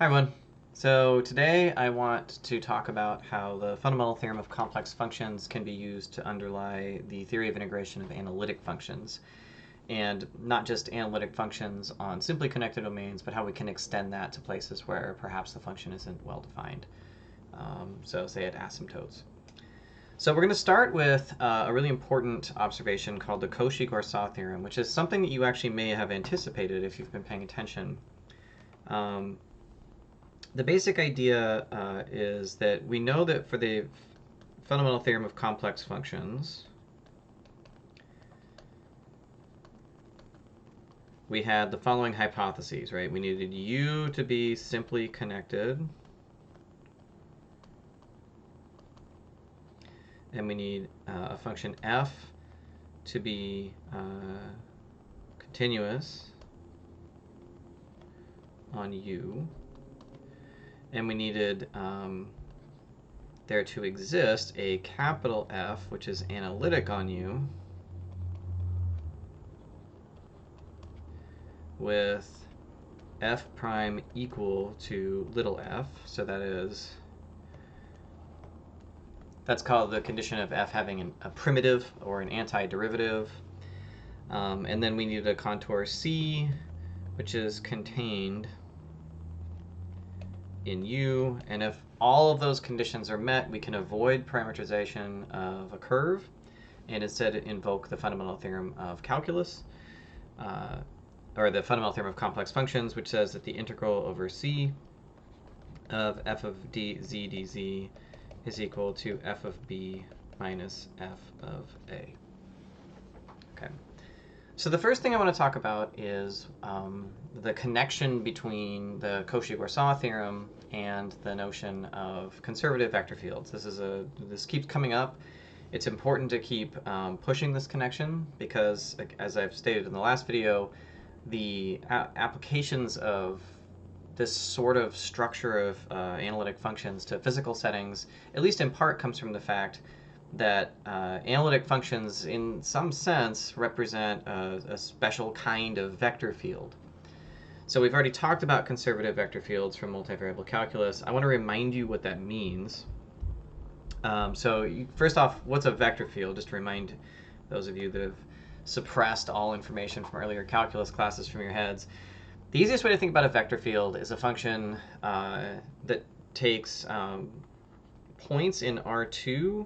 Hi everyone. So today I want to talk about how the fundamental theorem of complex functions can be used to underlie the theory of integration of analytic functions. And not just analytic functions on simply connected domains, but how we can extend that to places where perhaps the function isn't well defined. So say at asymptotes. So we're going to start with a really important observation called the Cauchy-Goursat theorem, which is something that you actually may have anticipated if you've been paying attention. The basic idea is that we know that for the fundamental theorem of complex functions, we had the following hypotheses, right? We needed U to be simply connected, and we need a function f to be continuous on U, and we needed there to exist a capital F, which is analytic on U, with f prime equal to little f. So that's called the condition of f having a primitive or an antiderivative. And then we need a contour C, which is contained in U. And if all of those conditions are met, we can avoid parameterization of a curve and instead invoke the fundamental theorem of calculus, or the fundamental theorem of complex functions, which says that the integral over C of f of dz dz is equal to f of b minus f of a. Okay. So the first thing I want to talk about is the connection between the Cauchy-Goursat theorem and the notion of conservative vector fields. This keeps coming up. It's important to keep pushing this connection because, as I've stated in the last video, the applications of this sort of structure of analytic functions to physical settings, at least in part, comes from the fact that analytic functions, in some sense, represent a special kind of vector field. So we've already talked about conservative vector fields from multivariable calculus. I want to remind you what that means. First off, what's a vector field? Just to remind those of you that have suppressed all information from earlier calculus classes from your heads. The easiest way to think about a vector field is a function that takes points in R2.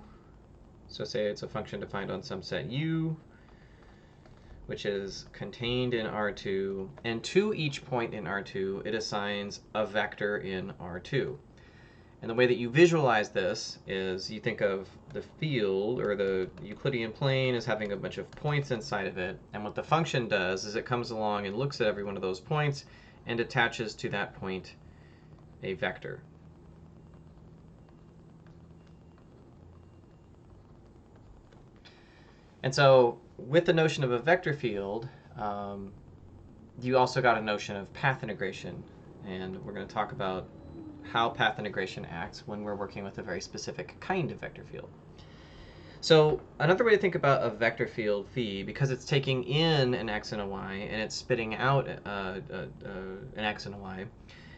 So say it's a function defined on some set U, which is contained in R2. And to each point in R2, it assigns a vector in R2. And the way that you visualize this is you think of the field or the Euclidean plane as having a bunch of points inside of it. And what the function does is it comes along and looks at every one of those points and attaches to that point a vector. And so with the notion of a vector field, you also got a notion of path integration. And we're going to talk about how path integration acts when we're working with a very specific kind of vector field. So another way to think about a vector field phi, because it's taking in an x and a y and it's spitting out an x and a y,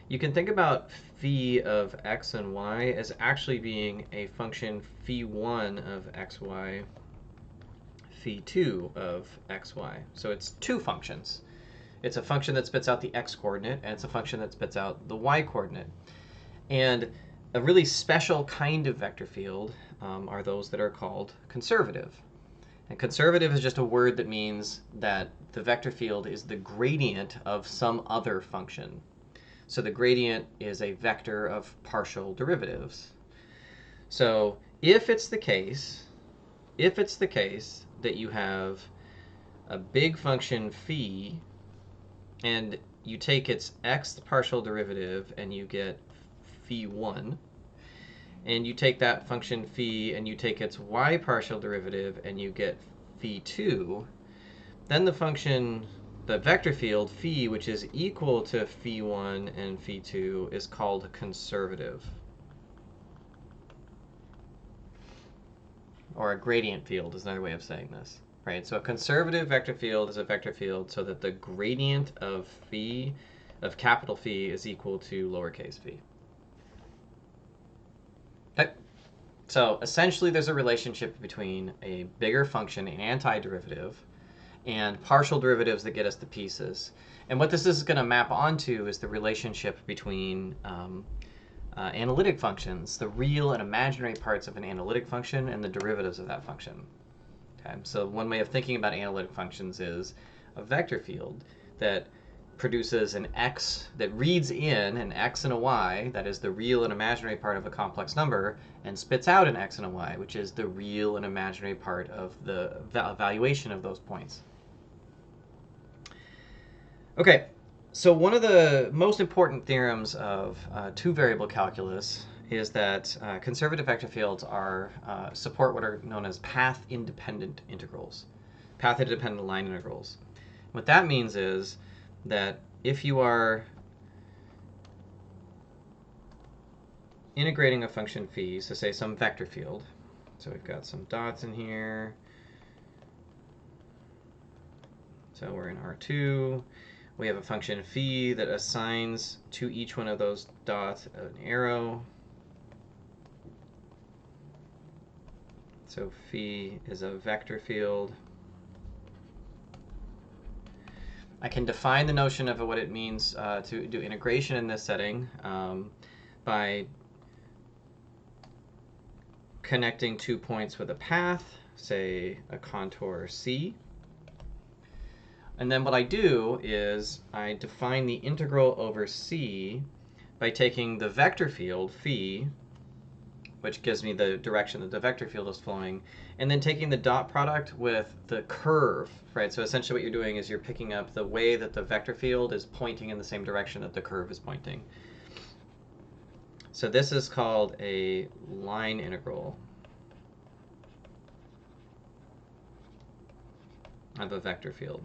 you can think about phi of x and y as actually being a function phi1 of xy, phi2 of xy. So it's two functions. It's a function that spits out the x coordinate, and it's a function that spits out the y coordinate. And a really special kind of vector field are those that are called conservative. And conservative is just a word that means that the vector field is the gradient of some other function. So the gradient is a vector of partial derivatives. So if it's the case that you have a big function phi and you take its x partial derivative and you get phi1, and you take that function phi and you take its y partial derivative and you get phi2, then the vector field phi, which is equal to phi1 and phi2, is called conservative. Or a gradient field is another way of saying this. Right? So a conservative vector field is a vector field so that the gradient of phi of capital phi is equal to lowercase phi. Okay. So essentially there's a relationship between a bigger function, an antiderivative, and partial derivatives that get us the pieces. And what this is going to map onto is the relationship between analytic functions, the real and imaginary parts of an analytic function, and the derivatives of that function. Okay? So one way of thinking about analytic functions is a vector field that produces an x, that reads in an x and a y, that is the real and imaginary part of a complex number, and spits out an x and a y, which is the real and imaginary part of the evaluation of those points. Okay, so one of the most important theorems of two-variable calculus is that conservative vector fields support what are known as path-independent integrals, path-independent line integrals. What that means is that if you are integrating a function phi, so say some vector field, so we've got some dots in here, so we're in R2, we have a function phi that assigns to each one of those dots an arrow. So phi is a vector field. I can define the notion of what it means to do integration in this setting by connecting 2 points with a path, say a contour C. And then what I do is I define the integral over C by taking the vector field, phi, which gives me the direction that the vector field is flowing, and then taking the dot product with the curve, right? So essentially what you're doing is you're picking up the way that the vector field is pointing in the same direction that the curve is pointing. So this is called a line integral of a vector field.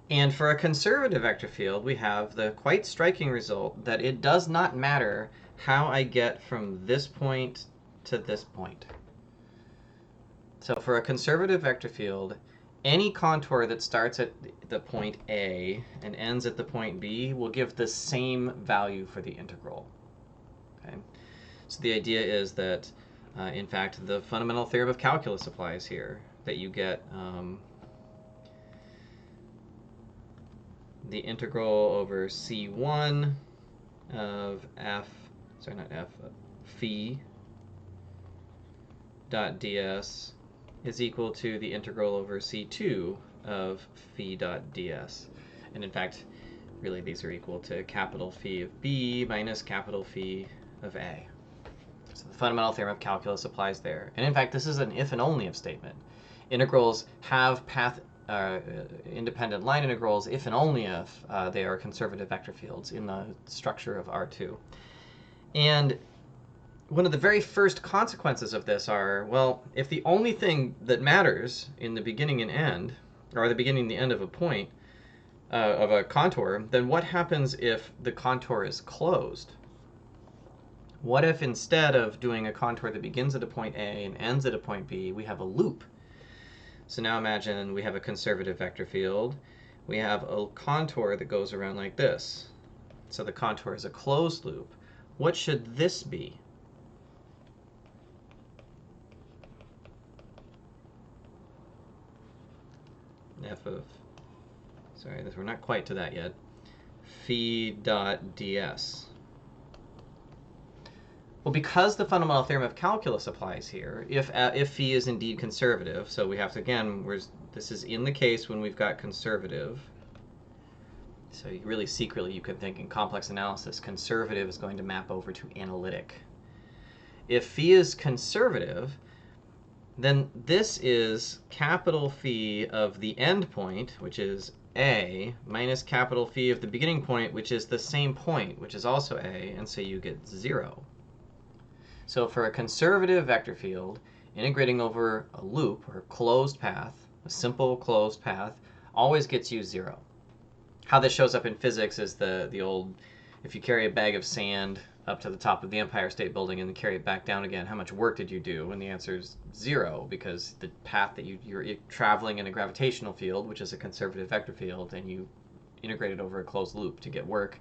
And for a conservative vector field, we have the quite striking result that it does not matter how I get from this point to this point. So for a conservative vector field, any contour that starts at the point A and ends at the point B will give the same value for the integral. Okay? So the idea is that, in fact, the fundamental theorem of calculus applies here, that you get the integral over C1 of phi dot ds is equal to the integral over C2 of phi dot ds. And in fact, really these are equal to capital phi of b minus capital phi of a. So the fundamental theorem of calculus applies there. And in fact, this is an if and only if statement. Integrals have path independent line integrals if and only if they are conservative vector fields in the structure of R2. And one of the very first consequences of this are, well, if the only thing that matters in the beginning and end, or the beginning and the end of a point, of a contour, then what happens if the contour is closed? What if instead of doing a contour that begins at a point A and ends at a point B, we have a loop? So now imagine we have a conservative vector field. We have a contour that goes around like this. So the contour is a closed loop. What should this be? We're not quite to that yet. Phi dot ds. Well, because the fundamental theorem of calculus applies here, if phi is indeed conservative, so we have to, again, this is in the case when we've got conservative. So really secretly you can think in complex analysis, conservative is going to map over to analytic. If phi is conservative, then this is capital phi of the end point, which is a, minus capital phi of the beginning point, which is the same point, which is also a, and so you get 0. So for a conservative vector field, integrating over a loop or closed path, a simple closed path, always gets you 0. How this shows up in physics is the old, if you carry a bag of sand up to the top of the Empire State Building and then carry it back down again, how much work did you do? And the answer is 0, because the path that you're traveling in a gravitational field, which is a conservative vector field, and you integrate it over a closed loop to get work.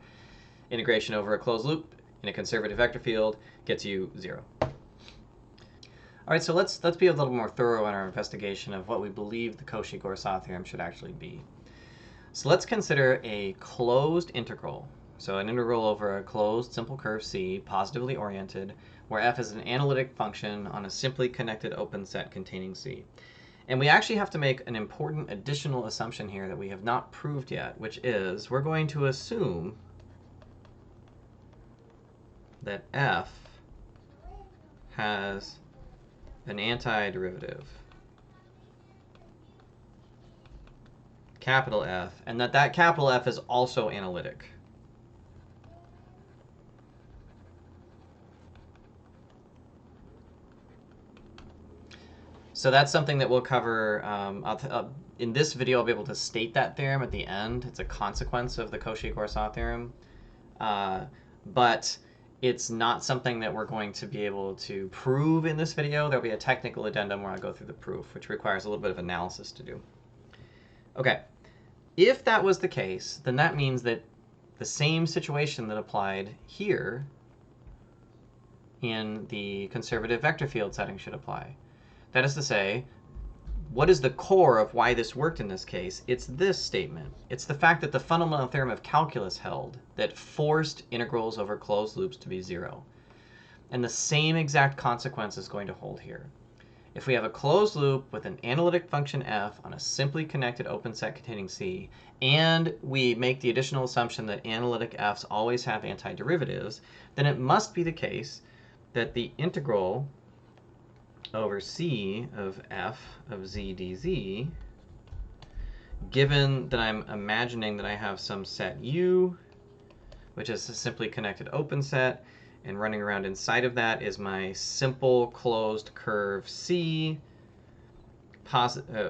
Integration over a closed loop in a conservative vector field gets you 0. All right, so let's be a little more thorough in our investigation of what we believe the Cauchy-Goursat theorem should actually be. So let's consider a closed integral. So an integral over a closed simple curve C, positively oriented, where f is an analytic function on a simply connected open set containing C. And we actually have to make an important additional assumption here that we have not proved yet, which is we're going to assume that f has an antiderivative, capital F, and that capital F is also analytic. So that's something that we'll cover. In this video, I'll be able to state that theorem at the end. It's a consequence of the Cauchy-Goursat theorem. But it's not something that we're going to be able to prove in this video. There'll be a technical addendum where I go through the proof, which requires a little bit of analysis to do. Okay, if that was the case, then that means that the same situation that applied here in the conservative vector field setting should apply. That is to say, what is the core of why this worked in this case? It's this statement. It's the fact that the fundamental theorem of calculus held that forced integrals over closed loops to be 0. And the same exact consequence is going to hold here. If we have a closed loop with an analytic function f on a simply connected open set containing C, and we make the additional assumption that analytic f's always have antiderivatives, then it must be the case that the integral over C of f of z dz, given that I'm imagining that I have some set U, which is a simply connected open set, and running around inside of that is my simple closed curve C,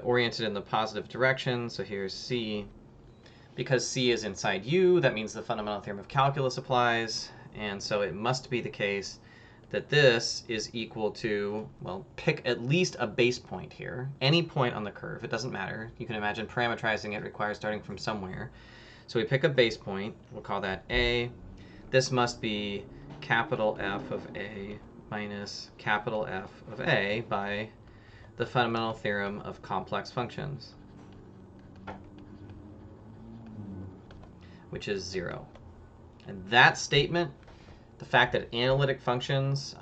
oriented in the positive direction. So here's C. Because C is inside U, that means the fundamental theorem of calculus applies, and so it must be the case that this is equal to, well, pick at least a base point here. Any point on the curve, it doesn't matter. You can imagine parametrizing it requires starting from somewhere. So we pick a base point, we'll call that A. This must be capital F of A minus capital F of A by the fundamental theorem of complex functions, which is 0. And that statement, the fact that analytic functions,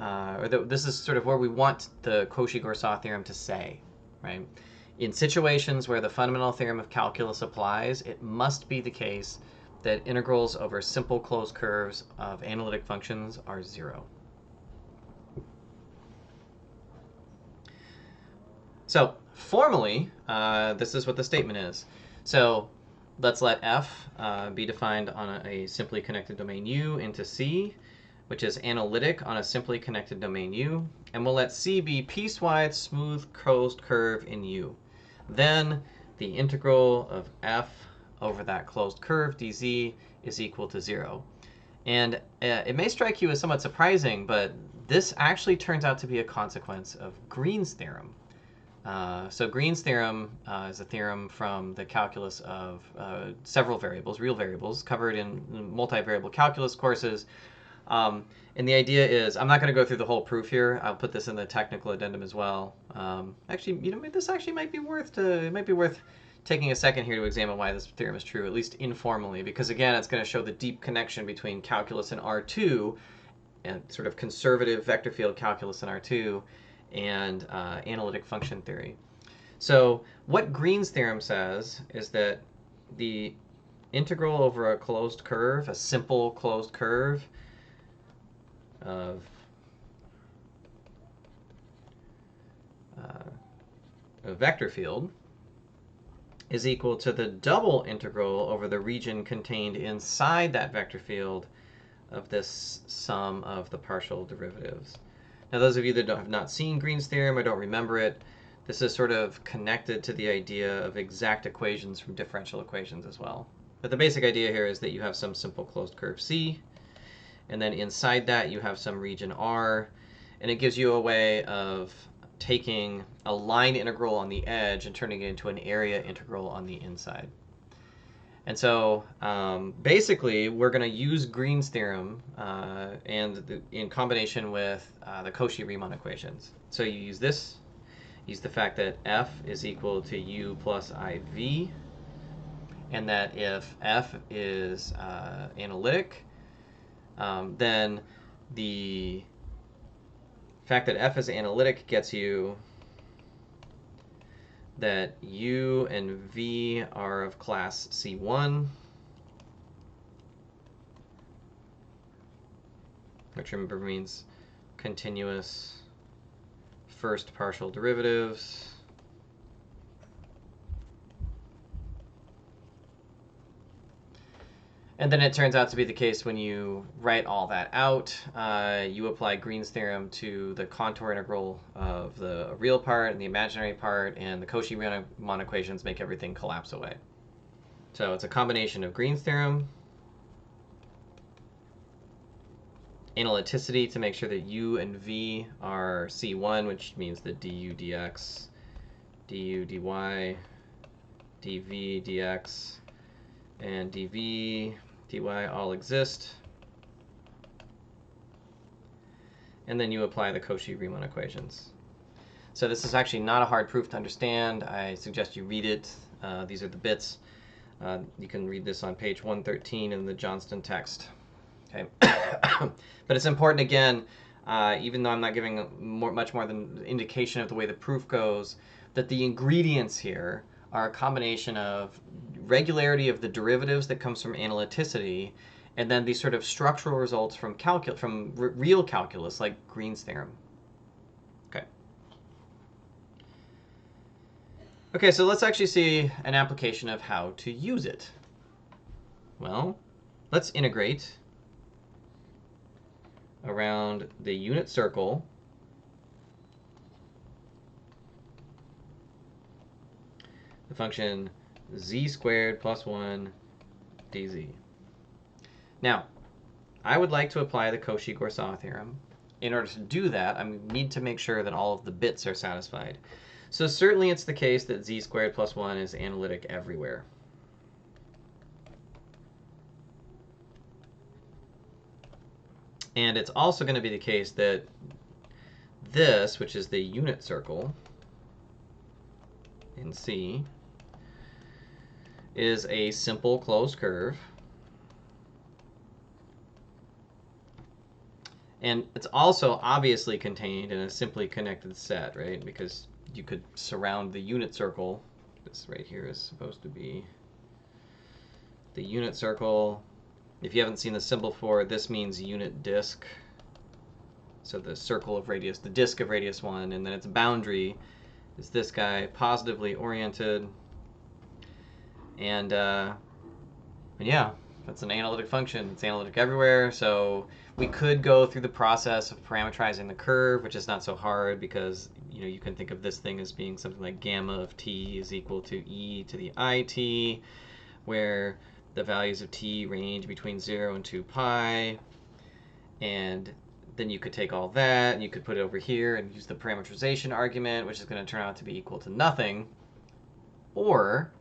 this is sort of where we want the Cauchy-Goursat theorem to say, right? In situations where the fundamental theorem of calculus applies, it must be the case that integrals over simple closed curves of analytic functions are 0. So formally, this is what the statement is. So let's let f be defined on a simply connected domain U into C, which is analytic on a simply connected domain U, and we'll let C be piecewise smooth closed curve in U. Then the integral of f over that closed curve dz is equal to 0. And it may strike you as somewhat surprising, but this actually turns out to be a consequence of Green's theorem. So Green's theorem is a theorem from the calculus of several variables, real variables, covered in multivariable calculus courses. And the idea is, I'm not going to go through the whole proof here. I'll put this in the technical addendum as well. Actually, you know, this actually might be worth taking a second here to examine why this theorem is true, at least informally, because again, it's going to show the deep connection between calculus in R2 and sort of conservative vector field calculus in R2 and analytic function theory. So what Green's theorem says is that the integral over a closed curve, a simple closed curve of a vector field is equal to the double integral over the region contained inside that vector field of this sum of the partial derivatives. Now, those of you that have not seen Green's theorem or don't remember it, this is sort of connected to the idea of exact equations from differential equations as well. But the basic idea here is that you have some simple closed curve C, and then inside that you have some region R, and it gives you a way of taking a line integral on the edge and turning it into an area integral on the inside. And so basically, we're going to use Green's theorem in combination with the Cauchy-Riemann equations. So you use this, use the fact that F is equal to U plus IV, and that if F is analytic, then the fact that F is analytic gets you that U and V are of class C1, which remember means continuous first partial derivatives. And then it turns out to be the case when you write all that out, you apply Green's theorem to the contour integral of the real part and the imaginary part, and the Cauchy-Riemann equations make everything collapse away. So it's a combination of Green's theorem, analyticity to make sure that U and V are C1, which means that du dx, du dy, dv dx, and dv dy all exist. And then you apply the Cauchy-Riemann equations. So this is actually not a hard proof to understand. I suggest you read it. These are the bits. You can read this on page 113 in the Johnston text. Okay. But it's important, again, even though I'm not giving much more than indication of the way the proof goes, that the ingredients here are a combination of regularity of the derivatives that comes from analyticity, and then these sort of structural results from real calculus, like Green's theorem. Okay. Okay, so let's actually see an application of how to use it. Well, let's integrate around the unit circle the function z squared plus 1 dz. Now, I would like to apply the Cauchy-Goursat theorem. In order to do that, I need to make sure that all of the bits are satisfied. So certainly it's the case that z squared plus 1 is analytic everywhere. And it's also going to be the case that this, which is the unit circle in C, is a simple closed curve. And it's also obviously contained in a simply connected set, right? Because you could surround the unit circle. This right here is supposed to be the unit circle. If you haven't seen the symbol for it, this means unit disk. So the circle of radius, the disk of radius 1, and then its boundary is this guy, positively oriented. And yeah, that's an analytic function. It's analytic everywhere. So we could go through the process of parameterizing the curve, which is not so hard because you can think of this thing as being something like gamma of t is equal to e to the it, where the values of t range between 0 and 2 pi. And then you could take all that and you could put it over here and use the parameterization argument, which is going to turn out to be equal to nothing. Or,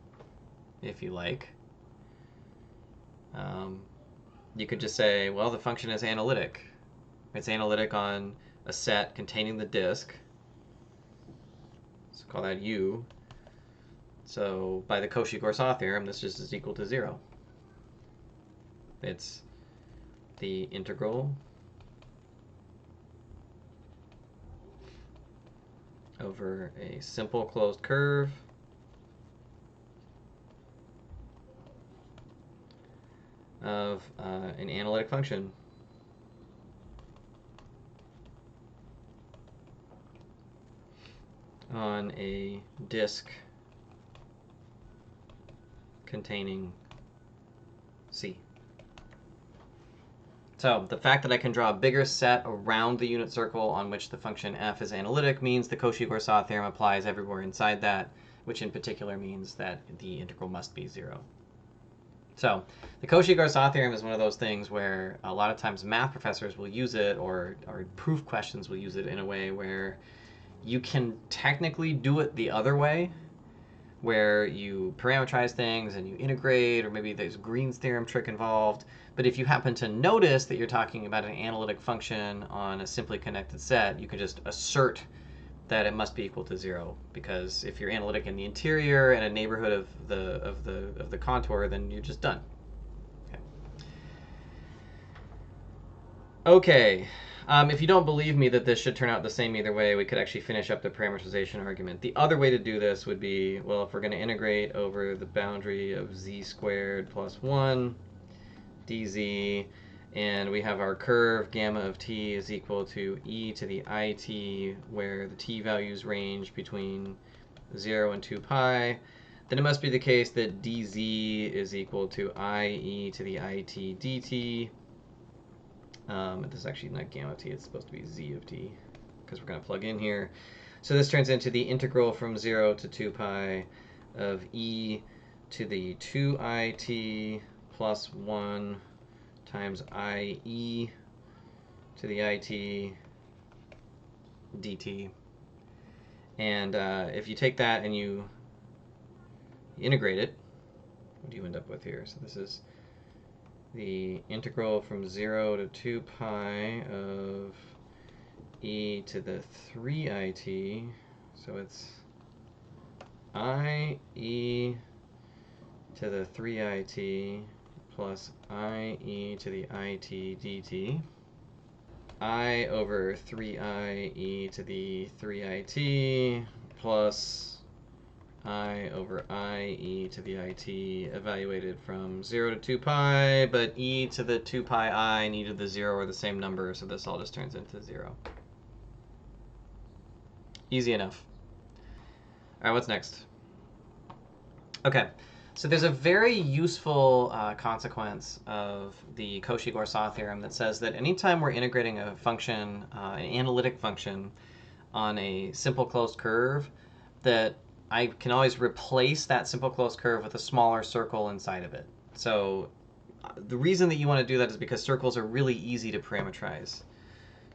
if you like, you could just say, well, the function is analytic. It's analytic on a set containing the disk. So call that U. So by the Cauchy-Goursat theorem, this just is equal to 0. It's the integral over a simple closed curve of an analytic function. On a disk containing C. So the fact that I can draw a bigger set around the unit circle on which the function f is analytic means the Cauchy-Goursat theorem applies everywhere inside that, which in particular means that the integral must be 0. So the Cauchy-Goursat theorem is one of those things where a lot of times math professors will use it, or proof questions will use it in a way where you can technically do it the other way, where you parameterize things and you integrate, or maybe there's a Green's theorem trick involved. But if you happen to notice that you're talking about an analytic function on a simply connected set, you can just assert that it must be equal to 0, because if you're analytic in the interior and a neighborhood of the contour, then you're just done. Okay. If you don't believe me that this should turn out the same either way, we could actually finish up the parameterization argument. The other way to do this would be, well, if we're going to integrate over the boundary of z squared plus 1 dz, and we have our curve gamma of t is equal to e to the it, where the t values range between 0 and 2 pi, then it must be the case that dz is equal to ie to the it dt. This is actually not gamma of t, it's supposed to be z of t, because we're going to plug in here. So this turns into the integral from 0 to 2 pi of e to the 2it plus 1 times ie to the it dt. And if you take that and you integrate it, what do you end up with here? So this is the integral from 0 to 2 pi of e to the 3it. So it's ie to the 3it plus ie to the it dt. I over 3i e to the 3it plus I over I e to the it evaluated from 0 to 2 pi, but e to the 2 pi I and e to the 0 are the same number, so this all just turns into 0. Easy enough. All right, what's next? Okay, so there's a very useful consequence of the Cauchy-Goursat theorem that says that anytime we're integrating a function, an analytic function, on a simple closed curve, that I can always replace that simple closed curve with a smaller circle inside of it. So the reason that you want to do that is because circles are really easy to parameterize.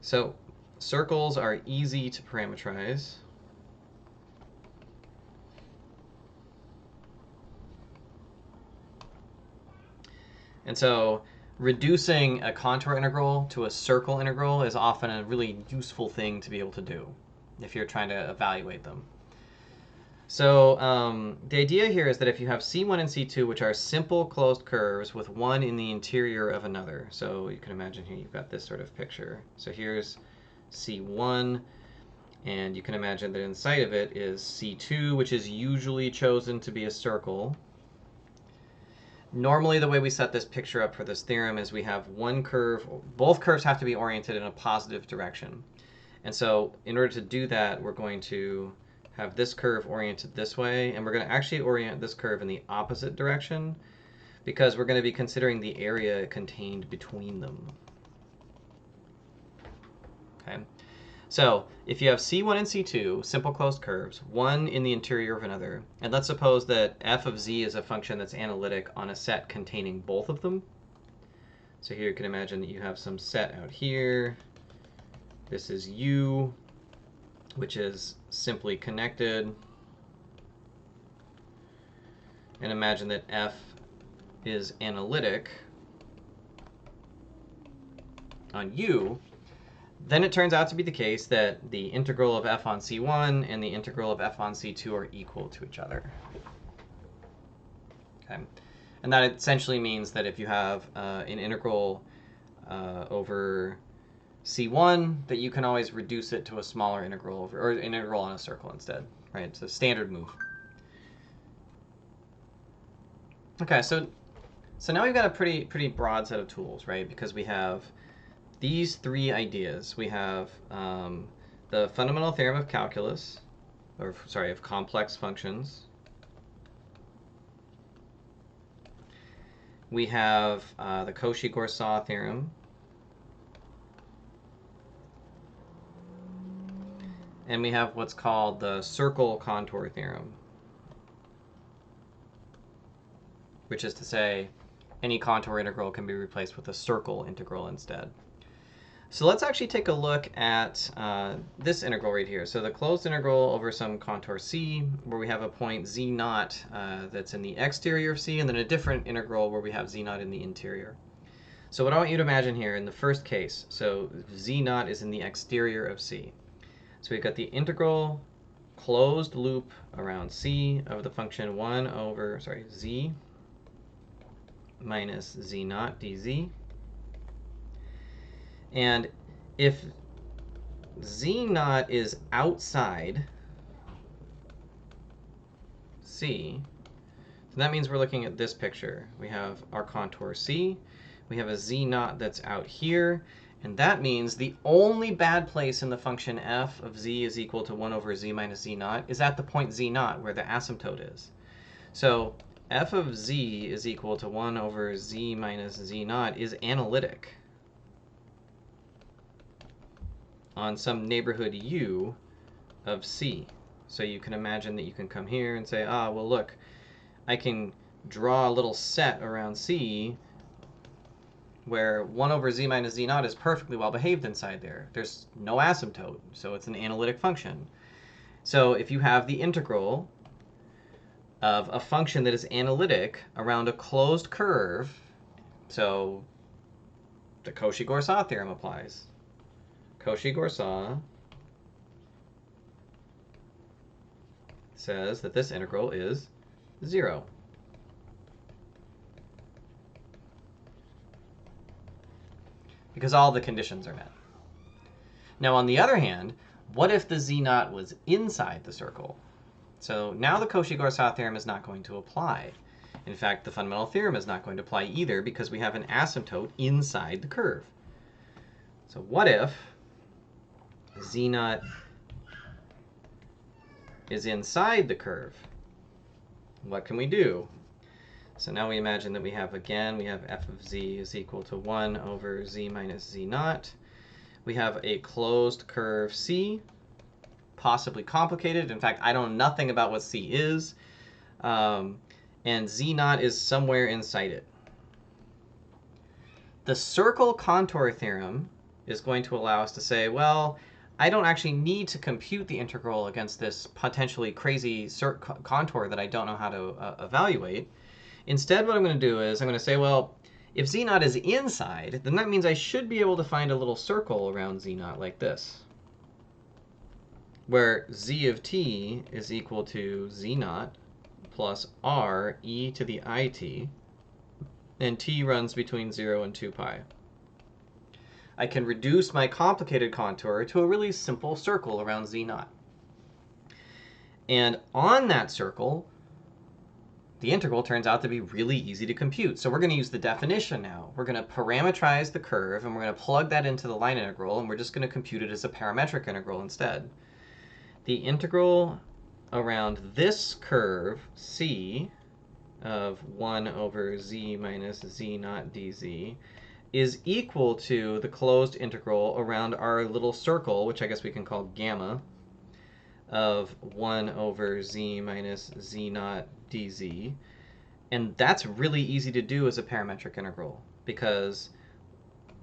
So circles are easy to parameterize. And so reducing a contour integral to a circle integral is often a really useful thing to be able to do if you're trying to evaluate them. So the idea here is that if you have C1 and C2, which are simple closed curves with one in the interior of another, so you can imagine here you've got this sort of picture. So here's C1, and you can imagine that inside of it is C2, which is usually chosen to be a circle. Normally, the way we set this picture up for this theorem is we have one curve. Both curves have to be oriented in a positive direction. And so in order to do that, we're going to have this curve oriented this way, and we're going to actually orient this curve in the opposite direction because we're going to be considering the area contained between them. Okay. So if you have C1 and C2, simple closed curves, one in the interior of another, and let's suppose that f of z is a function that's analytic on a set containing both of them. So here you can imagine that you have some set out here. This is u, which is simply connected. And imagine that f is analytic on u. Then it turns out to be the case that the integral of f on c1 and the integral of f on c2 are equal to each other. Okay. And that essentially means that if you have an integral over c1, that you can always reduce it to a smaller integral, or an integral on a circle instead, right? It's a standard move. Okay, so now we've got a pretty broad set of tools, right? Because we have these three ideas. We have the fundamental theorem of calculus, or sorry, of complex functions. We have the Cauchy-Goursat theorem. And we have what's called the circle contour theorem, which is to say any contour integral can be replaced with a circle integral instead. So let's actually take a look at this integral right here. So the closed integral over some contour C, where we have a point z0 that's in the exterior of C, and then a different integral where we have z0 in the interior. So what I want you to imagine here in the first case, so z0 is in the exterior of C. So we've got the integral closed loop around C of the function 1 over, z minus z0 dz. And if z0 is outside C, so that means we're looking at this picture. We have our contour C, we have a z0 that's out here, and that means the only bad place in the function f of z is equal to 1 over z minus z0 is at the point z0, where the asymptote is. So f of z is equal to 1 over z minus z0 is analytic on some neighborhood u of C. So you can imagine that you can come here and say, well, look, I can draw a little set around C where 1 over z minus z0 is perfectly well behaved inside there. There's no asymptote, so it's an analytic function. So if you have the integral of a function that is analytic around a closed curve, so the Cauchy-Goursat theorem applies. Cauchy-Goursat says that this integral is 0. Because all the conditions are met. Now, on the other hand, what if the z0 was inside the circle? So now the Cauchy-Goursat theorem is not going to apply. In fact, the fundamental theorem is not going to apply either because we have an asymptote inside the curve. So what if z0 is inside the curve? What can we do? So now we imagine that we have, again, we have f of z is equal to 1 over z minus z0. We have a closed curve C, possibly complicated. In fact, I don't know nothing about what C is. And z0 is somewhere inside it. The circle contour theorem is going to allow us to say, well, I don't actually need to compute the integral against this potentially crazy contour that I don't know how to evaluate. Instead, what I'm going to do is I'm going to say, well, if z0 is inside, then that means I should be able to find a little circle around z0 like this, where z of t is equal to z0 plus r e to the it, and t runs between 0 and 2 pi. I can reduce my complicated contour to a really simple circle around z0. And on that circle, the integral turns out to be really easy to compute. So we're going to use the definition now. We're going to parametrize the curve, and we're going to plug that into the line integral, and we're just going to compute it as a parametric integral instead. The integral around this curve, C, of 1 over z minus z0 dz, is equal to the closed integral around our little circle, which I guess we can call gamma, of 1 over z minus z0 dz. And that's really easy to do as a parametric integral, because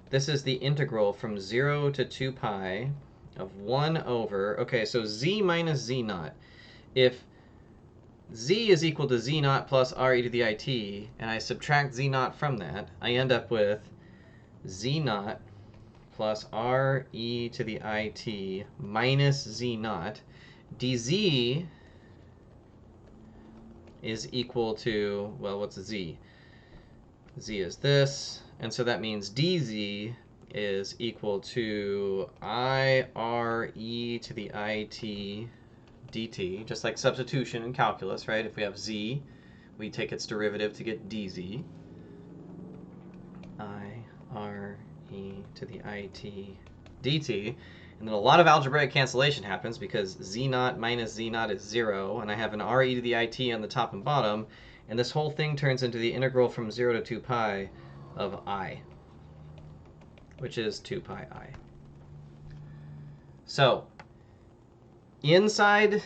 this is the integral from 0 to 2 pi of 1 over, okay, so z minus z0. If z is equal to z0 plus r e to the it, and I subtract z0 from that, I end up with z0 plus r e to the it minus z0 dz is equal to, well, what's z? Z is this, and so that means dz is equal to I r e to the it dt, just like substitution in calculus, right? If we have z, we take its derivative to get dz. I r e to the it dt. And then a lot of algebraic cancellation happens because z0 minus z0 is 0, and I have an r e to the it on the top and bottom, and this whole thing turns into the integral from 0 to 2 pi of I, which is 2 pi I. So inside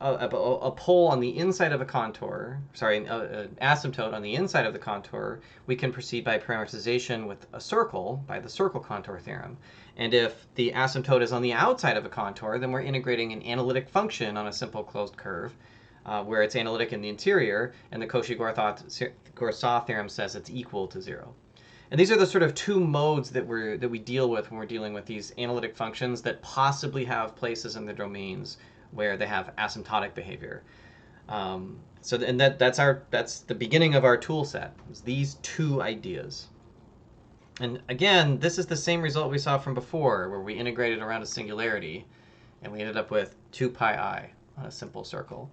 a pole on the inside of a contour, sorry, an asymptote on the inside of the contour, we can proceed by parameterization with a circle by the circle contour theorem. And if the asymptote is on the outside of a contour, then we're integrating an analytic function on a simple closed curve, where it's analytic in the interior, and the Cauchy-Goursat theorem says it's equal to 0. And these are the sort of two modes that we deal with when we're dealing with these analytic functions that possibly have places in the domains where they have asymptotic behavior. That's the beginning of our tool set, is these two ideas. And again, this is the same result we saw from before, where we integrated around a singularity, and we ended up with 2 pi I on a simple circle.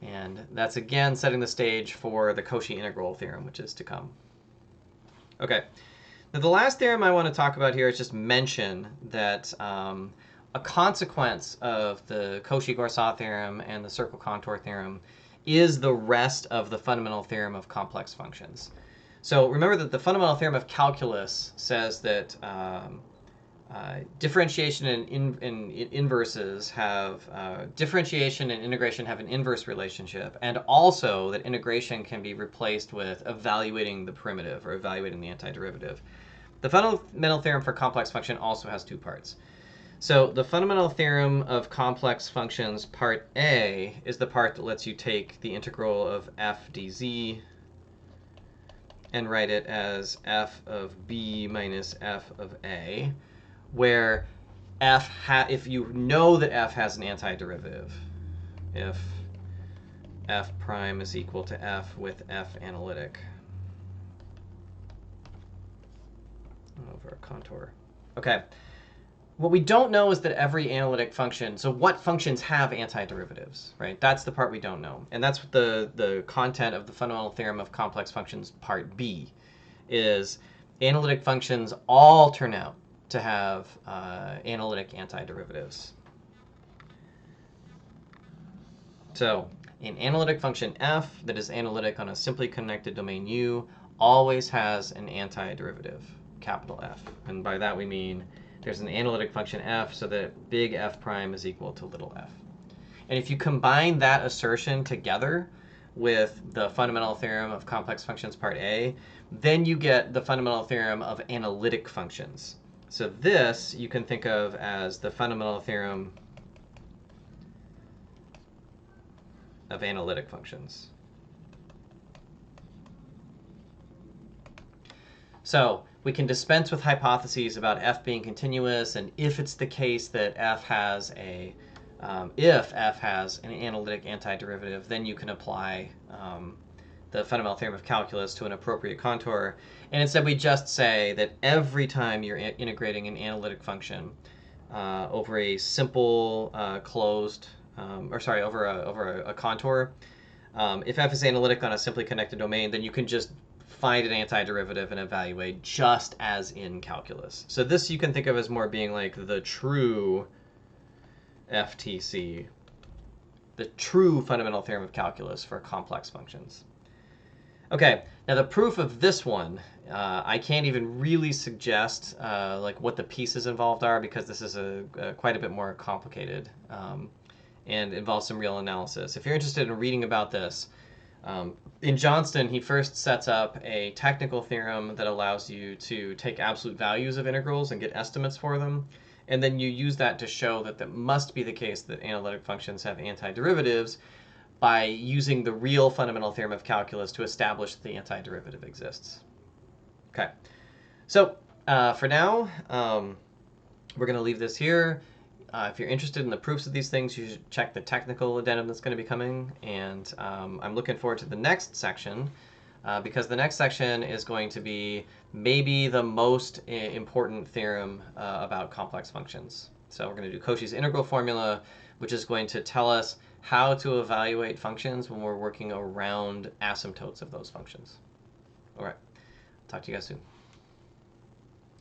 And that's again setting the stage for the Cauchy integral theorem, which is to come. Okay, now the last theorem I want to talk about here is just mention that a consequence of the Cauchy-Goursat theorem and the circle contour theorem is the rest of the fundamental theorem of complex functions. So remember that the fundamental theorem of calculus says that differentiation and inverses have differentiation and integration have an inverse relationship, and also that integration can be replaced with evaluating the primitive or evaluating the antiderivative. The fundamental theorem for complex function also has 2 parts. So the fundamental theorem of complex functions, part A, is the part that lets you take the integral of f dz and write it as f of b minus f of a, where if you know that f has an antiderivative, if f prime is equal to f with f analytic over a contour. Okay. What we don't know is that every analytic function, so what functions have antiderivatives, right? That's the part we don't know. And that's what the content of the fundamental theorem of complex functions, part B, is analytic functions all turn out to have analytic antiderivatives. So an analytic function f that is analytic on a simply connected domain U always has an antiderivative, capital F. And by that we mean there's an analytic function f so that big F prime is equal to little f. And if you combine that assertion together with the fundamental theorem of complex functions, part A, then you get the fundamental theorem of analytic functions. So this you can think of as the fundamental theorem of analytic functions. So we can dispense with hypotheses about f being continuous, and if it's the case that f has if f has an analytic antiderivative, then you can apply the fundamental theorem of calculus to an appropriate contour. And instead we just say that every time you're integrating an analytic function over a simple over a contour, if f is analytic on a simply connected domain, then you can just find an antiderivative and evaluate just as in calculus. So this you can think of as more being like the true FTC, the true fundamental theorem of calculus for complex functions. Okay, now the proof of this one, I can't even really suggest like what the pieces involved are, because this is quite a bit more complicated and involves some real analysis. If you're interested in reading about this, in Johnston, he first sets up a technical theorem that allows you to take absolute values of integrals and get estimates for them. And then you use that to show that that must be the case that analytic functions have antiderivatives by using the real fundamental theorem of calculus to establish that the antiderivative exists. Okay, so for now, we're going to leave this here. If you're interested in the proofs of these things, you should check the technical addendum that's going to be coming. And I'm looking forward to the next section, because the next section is going to be maybe the most important theorem about complex functions. So we're going to do Cauchy's integral formula, which is going to tell us how to evaluate functions when we're working around asymptotes of those functions. All right, talk to you guys soon.